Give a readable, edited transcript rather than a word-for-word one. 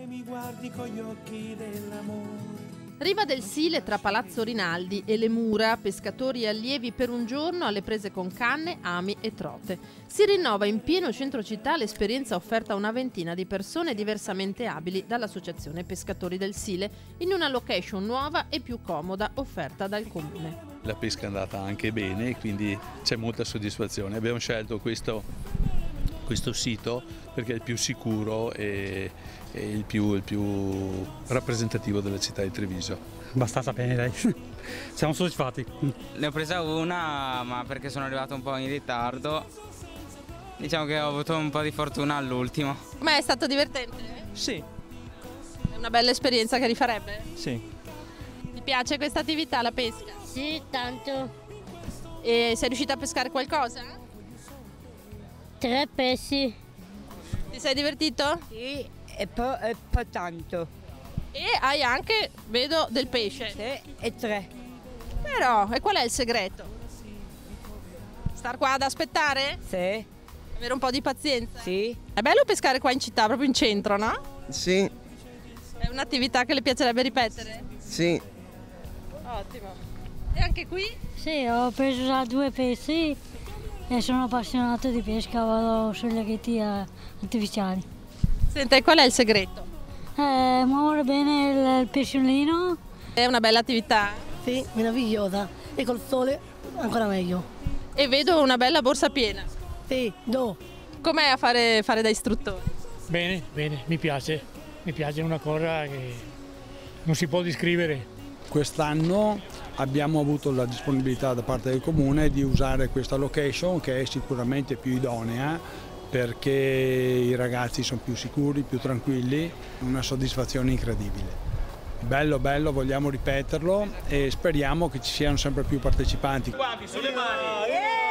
mi guardi con gli occhi dell'amore. Riva del Sile tra Palazzo Rinaldi e le Mura, pescatori e allievi per un giorno alle prese con canne, ami e trote. Si rinnova in pieno centro città l'esperienza offerta a una ventina di persone diversamente abili dall'Associazione Pescatori del Sile in una location nuova e più comoda offerta dal comune. La pesca è andata anche bene, quindi c'è molta soddisfazione. Abbiamo scelto questo sito perché è il più sicuro e il più rappresentativo della città di Treviso. Abbastanza bene, dai. Siamo soddisfatti. Ne ho presa una, ma perché sono arrivato un po' in ritardo. Diciamo che ho avuto un po' di fortuna all'ultimo. Com'è stato divertente? Sì, È una bella esperienza che rifarebbe? sì. Ti piace questa attività, la pesca? Sì, tanto. E sei riuscita a pescare qualcosa? 3 pesci. Ti sei divertito? Sì, e poi tanto. E hai anche, vedo, del pesce. Sì, e 3. Però, e qual è il segreto? Star qua ad aspettare? Sì, Avere un po' di pazienza? sì. È bello pescare qua in città, proprio in centro, no? Sì, È un'attività che le piacerebbe ripetere? sì. Ottimo. E anche qui? Sì, ho preso già 2 pesci e sono appassionato di pesca, vado sui laghetti artificiali. Senta, e qual è il segreto? Muovere bene il pesciolino. È una bella attività? Sì, meravigliosa. E col sole ancora meglio. E vedo una bella borsa piena. Sì, Com'è a fare da istruttore? Bene, bene, mi piace. Mi piace, è una cosa che non si può descrivere. Quest'anno abbiamo avuto la disponibilità da parte del comune di usare questa location che è sicuramente più idonea perché i ragazzi sono più sicuri, più tranquilli, una soddisfazione incredibile. Bello, bello, vogliamo ripeterlo e speriamo che ci siano sempre più partecipanti. Guardi sulle mani!